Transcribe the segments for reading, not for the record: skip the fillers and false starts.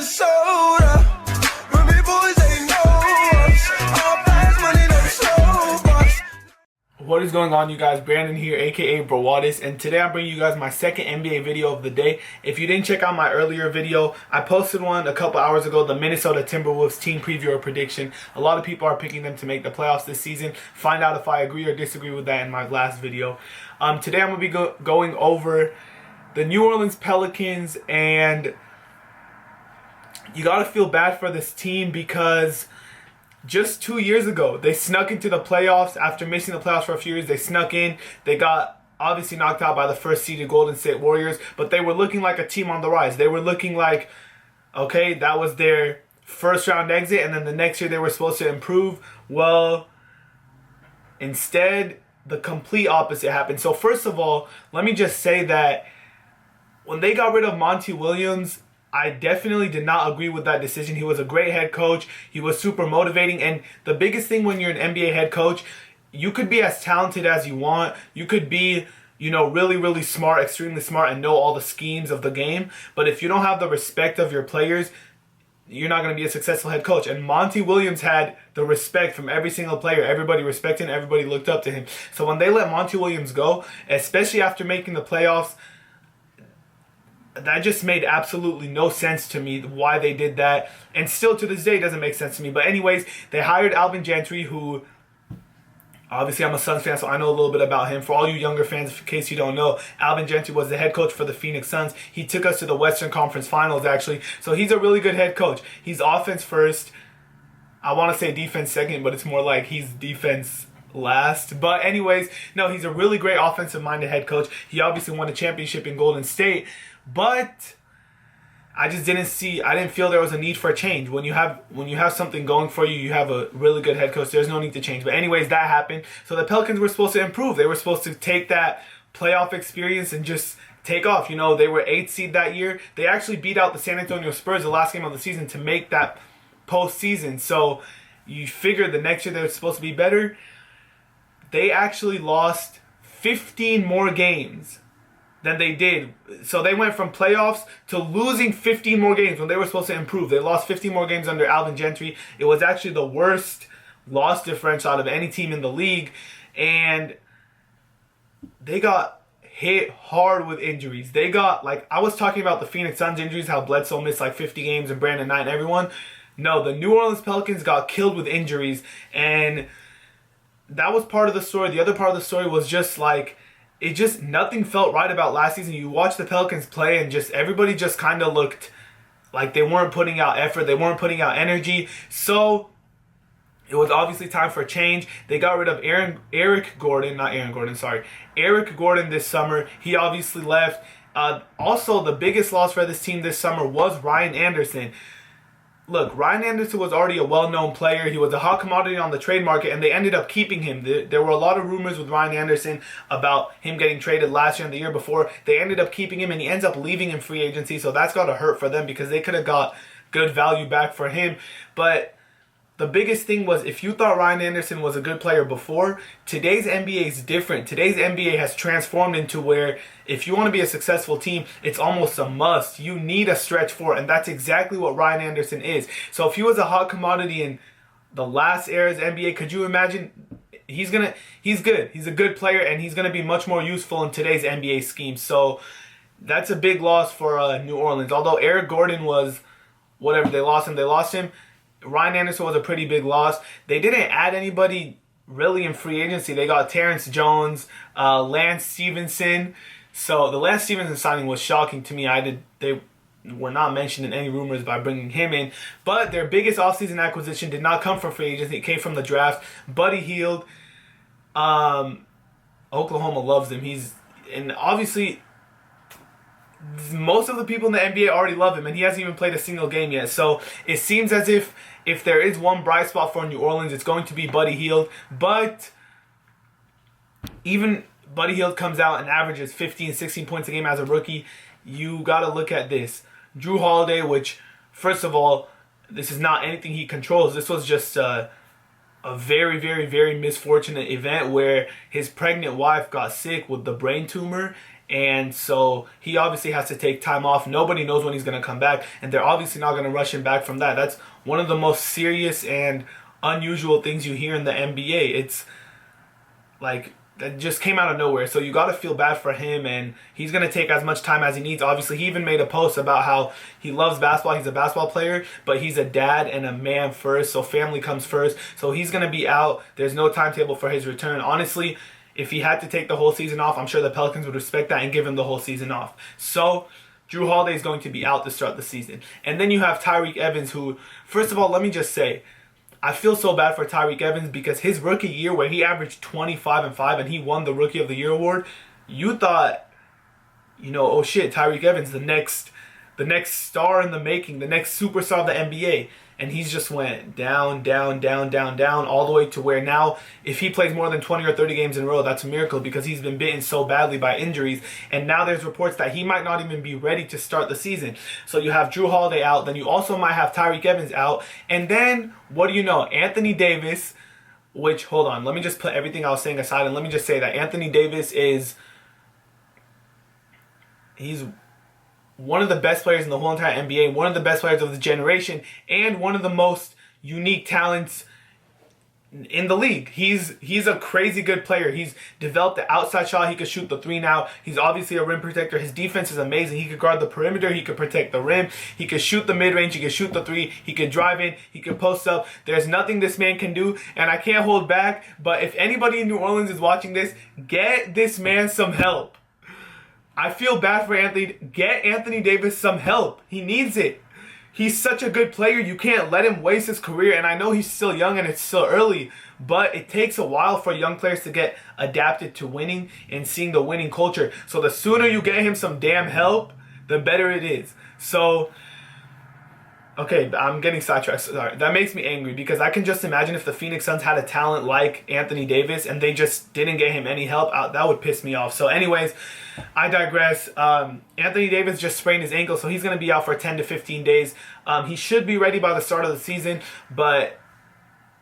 soda. When me boys ain't know us. All fast money, no slow bus. What is going on, you guys? Brandon here, aka Brawadis, and today I'm bringing you guys my second NBA video of the day. If you didn't check out my earlier video, I posted one a couple hours ago, the Minnesota Timberwolves team preview or prediction. A lot of people are picking them to make the playoffs this season. Find out if I agree or disagree with that in my last video. Today I'm going to be going over the New Orleans Pelicans, and you got to feel bad for this team because just 2 years ago, they snuck into the playoffs. After missing the playoffs for a few years, they snuck in. They got obviously knocked out by the first seeded Golden State Warriors, but they were looking like a team on the rise. They were looking like, okay, that was their first round exit, and then the next year they were supposed to improve. Well, instead, the complete opposite happened. So first of all, let me just say that when they got rid of Monty Williams, I definitely did not agree with that decision. He was a great head coach. He was super motivating. And the biggest thing when you're an NBA head coach, you could be as talented as you want. You could be, really, really smart, extremely smart, and know all the schemes of the game. But if you don't have the respect of your players, you're not going to be a successful head coach. And Monty Williams had the respect from every single player. Everybody respected him. Everybody looked up to him. So when they let Monty Williams go, especially after making the playoffs, that just made absolutely no sense to me why they did that. And still to this day, it doesn't make sense to me. But anyways, they hired Alvin Gentry, who, obviously I'm a Suns fan, so I know a little bit about him. For all you younger fans, in case you don't know, Alvin Gentry was the head coach for the Phoenix Suns. He took us to the Western Conference Finals, actually. So he's a really good head coach. He's offense first. I want to say defense second, but it's more like he's defense last. But anyways, no, he's a really great offensive-minded head coach. He obviously won a championship in Golden State. But I didn't feel there was a need for a change. When you have something going for you, you have a really good head coach, there's no need to change. But anyways, that happened. So the Pelicans were supposed to improve. They were supposed to take that playoff experience and just take off. They were 8th seed that year. They actually beat out the San Antonio Spurs the last game of the season to make that postseason. So you figure the next year they were supposed to be better. They actually lost 15 more games than they did. So they went from playoffs to losing 15 more games when they were supposed to improve. They lost 15 more games under Alvin Gentry. It was actually the worst loss differential out of any team in the league. And they got hit hard with injuries. They got, I was talking about the Phoenix Suns injuries, how Bledsoe missed 50 games and Brandon Knight and everyone. No, the New Orleans Pelicans got killed with injuries. And that was part of the story. The other part of the story was just nothing felt right about last season. You watch the Pelicans play and everybody just kind of looked like they weren't putting out effort. They weren't putting out energy. So it was obviously time for a change. They got rid of Eric Gordon this summer. He obviously left. Also, the biggest loss for this team this summer was Ryan Anderson. Look, Ryan Anderson was already a well-known player. He was a hot commodity on the trade market, and they ended up keeping him. There were a lot of rumors with Ryan Anderson about him getting traded last year and the year before. They ended up keeping him, and he ends up leaving in free agency, so that's got to hurt for them because they could have got good value back for him. But the biggest thing was, if you thought Ryan Anderson was a good player before, today's NBA is different. Today's NBA has transformed into where if you want to be a successful team, it's almost a must. You need a stretch four, and that's exactly what Ryan Anderson is. So if he was a hot commodity in the last era's NBA, could you imagine? He's good. He's a good player, and he's going to be much more useful in today's NBA scheme. So that's a big loss for New Orleans. Although Eric Gordon was whatever, they lost him. Ryan Anderson was a pretty big loss. They didn't add anybody really in free agency. They got Terrence Jones, Lance Stevenson. So the Lance Stevenson signing was shocking to me. They were not mentioned in any rumors by bringing him in. But their biggest offseason acquisition did not come from free agency. It came from the draft. Buddy Hield. Oklahoma loves him. And obviously most of the people in the NBA already love him, and he hasn't even played a single game yet. So it seems as if there is one bright spot for New Orleans, it's going to be Buddy Hield. But even Buddy Hield comes out and averages 15, 16 points a game as a rookie. You got to look at this. Drew Holiday, which, first of all, this is not anything he controls. This was just a very, very, very misfortunate event where his pregnant wife got sick with the brain tumor, And so he obviously has to take time off. Nobody knows when he's going to come back, and they're obviously not going to rush him back from that. That's one of the most serious and unusual things you hear in the NBA. It's like that just came out of nowhere. So you got to feel bad for him, and he's going to take as much time as he needs. Obviously, he even made a post about how he loves basketball. He's a basketball player, but he's a dad and a man first, so family comes first. So he's going to be out. There's no timetable for his return. Honestly, if he had to take the whole season off, I'm sure the Pelicans would respect that and give him the whole season off. So Jrue Holiday is going to be out to start the season. And then you have Tyreke Evans, who, first of all, let me just say, I feel so bad for Tyreke Evans because his rookie year where he averaged 25-5 and he won the Rookie of the Year award, you thought, oh shit, Tyreke Evans, the next star in the making, the next superstar of the NBA. And he's just went down, down, down, down, down, all the way to where now, if he plays more than 20 or 30 games in a row, that's a miracle because he's been bitten so badly by injuries. And now there's reports that he might not even be ready to start the season. So you have Jrue Holiday out, then you also might have Tyreke Evans out. And then, what do you know? Anthony Davis, which, hold on, let me just put everything I was saying aside and let me just say that Anthony Davis he's one of the best players in the whole entire NBA, one of the best players of the generation, and one of the most unique talents in the league. He's a crazy good player. He's developed the outside shot. He could shoot the three now. He's obviously a rim protector. His defense is amazing. He could guard the perimeter. He could protect the rim. He could shoot the mid-range. He could shoot the three. He could drive in. He could post up. There's nothing this man can do, and I can't hold back, but if anybody in New Orleans is watching this, get this man some help. I feel bad for Anthony. Get Anthony Davis some help. He needs it. He's such a good player. You can't let him waste his career. And I know he's still young and it's still early, but it takes a while for young players to get adapted to winning and seeing the winning culture. So the sooner you get him some damn help, the better it is. So, okay, I'm getting sidetracked. Sorry. That makes me angry because I can just imagine if the Phoenix Suns had a talent like Anthony Davis and they just didn't get him any help, that would piss me off. So anyways, I digress. Anthony Davis just sprained his ankle, so he's going to be out for 10 to 15 days. He should be ready by the start of the season, but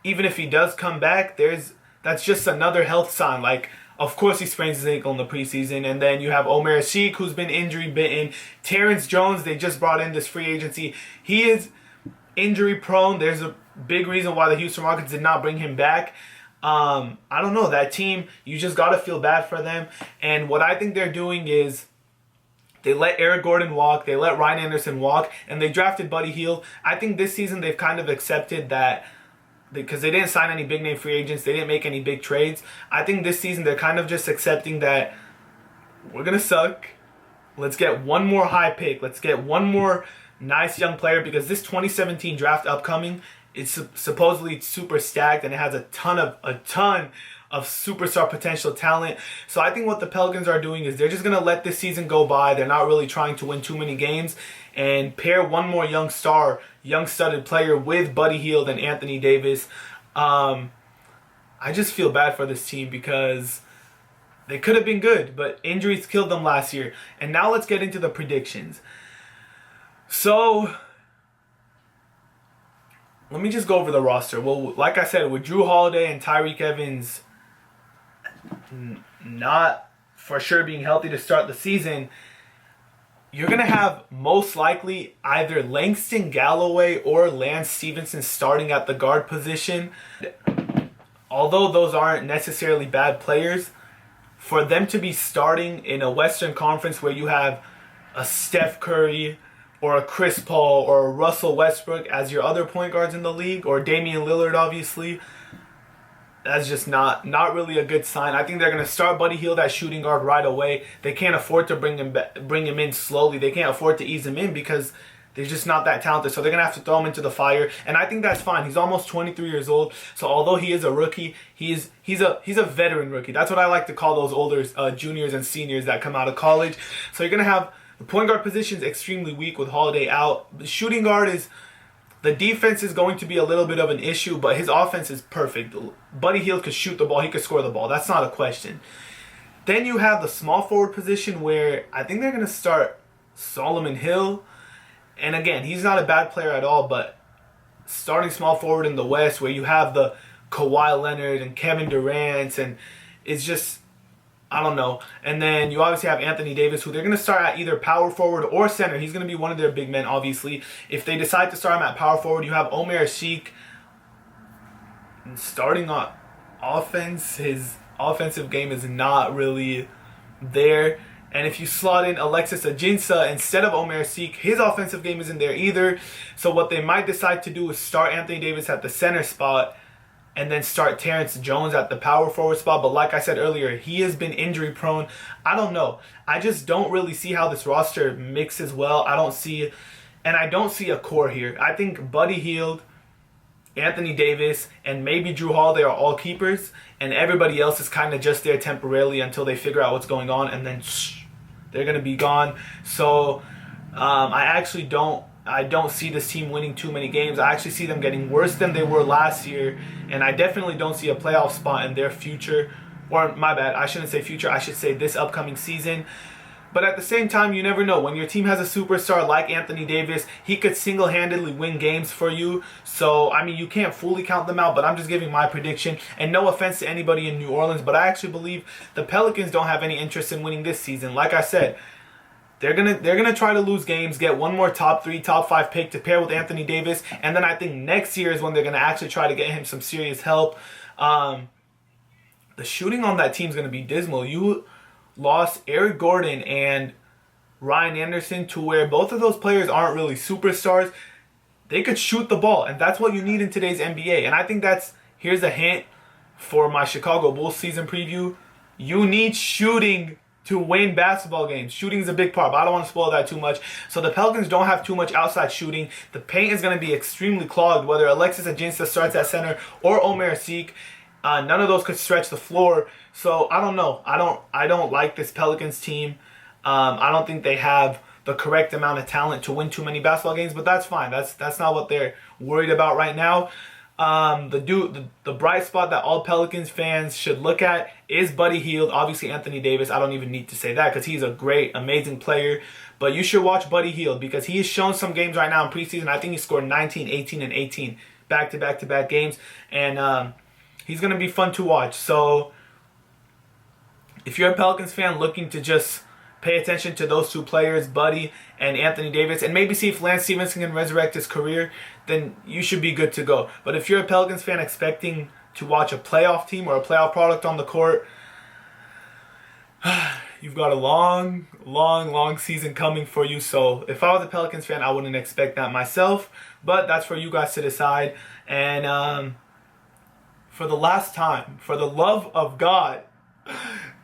even if he does come back, that's just another health sign. Like, of course he sprains his ankle in the preseason, and then you have Omer Asik, who's been injury bitten. Terrence Jones, they just brought in this free agency. He is injury prone. There's a big reason why the Houston Rockets did not bring him back. I don't know, that team, you just got to feel bad for them. And what I think they're doing is they let Eric Gordon walk, they let Ryan Anderson walk, and they drafted Buddy Hield. I think this season they've kind of accepted that because they didn't sign any big name free agents, they didn't make any big trades. I think this season they're kind of just accepting that we're going to suck. Let's get one more high pick. Let's get one more nice young player because this 2017 draft upcoming, it's supposedly super stacked and it has a ton of superstar potential talent. So I think what the Pelicans are doing is they're just going to let this season go by. They're not really trying to win too many games and pair one more young studded player with Buddy Hield and Anthony Davis. I just feel bad for this team because they could have been good, but injuries killed them last year. And now let's get into the predictions. So let me just go over the roster. Well, like I said, with Jrue Holiday and Tyreke Evans not for sure being healthy to start the season, you're going to have most likely either Langston Galloway or Lance Stevenson starting at the guard position. Although those aren't necessarily bad players, for them to be starting in a Western Conference where you have a Steph Curry or a Chris Paul or a Russell Westbrook as your other point guards in the league, or Damian Lillard, obviously, that's just not really a good sign. I think they're going to start Buddy Hield at shooting guard right away. They can't afford to bring him in slowly. They can't afford to ease him in because they're just not that talented. So they're going to have to throw him into the fire. And I think that's fine. He's almost 23 years old. So although he is a rookie, he's a veteran rookie. That's what I like to call those older juniors and seniors that come out of college. So you're going to have the point guard position is extremely weak with Holiday out. The shooting guard is... The defense is going to be a little bit of an issue, but his offense is perfect. Buddy Hield could shoot the ball. He could score the ball. That's not a question. Then you have the small forward position where I think they're going to start Solomon Hill. And again, he's not a bad player at all, but starting small forward in the West where you have the Kawhi Leonard and Kevin Durant, and it's just... I don't know. And then you obviously have Anthony Davis, who they're going to start at either power forward or center. He's going to be one of their big men, obviously. If they decide to start him at power forward, you have Omer Sheik starting on offense. His offensive game is not really there. And if you slot in Alexis Ajinça instead of Omer Sheik, his offensive game isn't there either. So what they might decide to do is start Anthony Davis at the center spot and then start Terrence Jones at the power forward spot. But like I said earlier, he has been injury prone. I don't know. I just don't really see how this roster mixes well. I don't see a core here. I think Buddy Hield, Anthony Davis, and maybe Drew Holiday are all keepers, and everybody else is kind of just there temporarily until they figure out what's going on, and then they're going to be gone. So I don't see this team winning too many games. I actually see them getting worse than they were last year, and I definitely don't see a playoff spot in their future. Or, my bad, I shouldn't say future, I should say this upcoming season. But at the same time, you never know. When your team has a superstar like Anthony Davis, he could single-handedly win games for you. So, I mean, you can't fully count them out, but I'm just giving my prediction. And no offense to anybody in New Orleans, but I actually believe the Pelicans don't have any interest in winning this season. Like I said, they're gonna try to lose games, get one more top 3, top 5 pick to pair with Anthony Davis, and then I think next year is when they're gonna actually try to get him some serious help. The shooting on that team is gonna be dismal. You lost Eric Gordon and Ryan Anderson to where both of those players aren't really superstars. They could shoot the ball, and that's what you need in today's NBA. And I think here's a hint for my Chicago Bulls season preview. You need shooting to win basketball games. Shooting is a big part, but I don't want to spoil that too much. So the Pelicans don't have too much outside shooting. The paint is going to be extremely clogged, whether Alexis Ajinça starts at center or Omer Sheik. None of those could stretch the floor. So I don't know. I don't like this Pelicans team. I don't think they have the correct amount of talent to win too many basketball games, but that's fine. That's not what they're worried about right now. The bright spot that all Pelicans fans should look at is Buddy Hield. Obviously Anthony Davis, I don't even need to say that because he's a great, amazing player. But you should watch Buddy Hield because he has shown some games right now in preseason. I think he scored 19, 18, and 18 back-to-back games. And he's going to be fun to watch. So if you're a Pelicans fan looking to just pay attention to those two players, Buddy and Anthony Davis, and maybe see if Lance Stevenson can resurrect his career, then you should be good to go. But if you're a Pelicans fan expecting to watch a playoff team or a playoff product on the court, you've got a long season coming for you. So if I was a Pelicans fan, I wouldn't expect that myself. But that's for you guys to decide. And for the last time, for the love of God,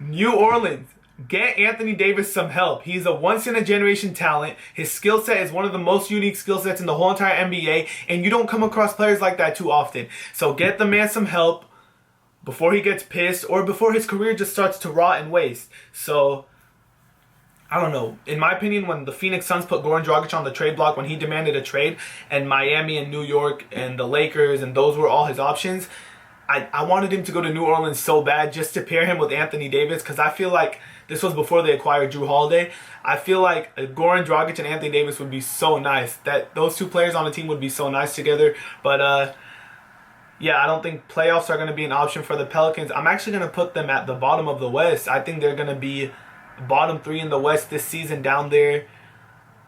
New Orleans, get Anthony Davis some help. He's a once-in-a-generation talent. His skill set is one of the most unique skill sets in the whole entire NBA, and you don't come across players like that too often. So get the man some help before he gets pissed or before his career just starts to rot and waste. So, I don't know. In my opinion, when the Phoenix Suns put Goran Dragic on the trade block, when he demanded a trade, and Miami and New York and the Lakers, and those were all his options, I wanted him to go to New Orleans so bad just to pair him with Anthony Davis, because I feel like this was before they acquired Drew Holiday. I feel like Goran Dragic and Anthony Davis would be so nice. That those two players on the team would be so nice together. But yeah, I don't think playoffs are going to be an option for the Pelicans. I'm actually going to put them at the bottom of the West. I think they're going to be bottom 3 in the West this season, down there,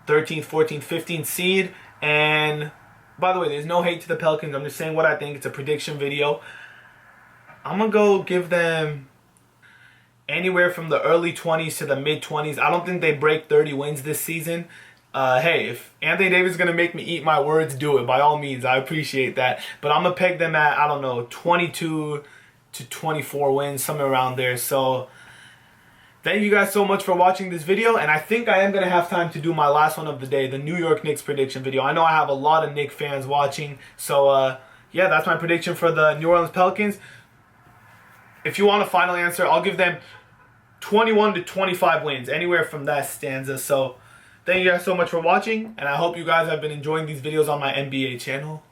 13th, 14th, 15th seed. And by the way, there's no hate to the Pelicans. I'm just saying what I think. It's a prediction video. I'm going to go give them anywhere from the early 20s to the mid 20s. I don't think they break 30 wins this season. Hey, if Anthony Davis is going to make me eat my words, do it. By all means, I appreciate that. But I'm going to peg them at, I don't know, 22 to 24 wins, somewhere around there. So thank you guys so much for watching this video. And I think I am going to have time to do my last one of the day, the New York Knicks prediction video. I know I have a lot of Knicks fans watching. So yeah, that's my prediction for the New Orleans Pelicans. If you want a final answer, I'll give them 21 to 25 wins, anywhere from that stanza. So thank you guys so much for watching, and I hope you guys have been enjoying these videos on my NBA channel.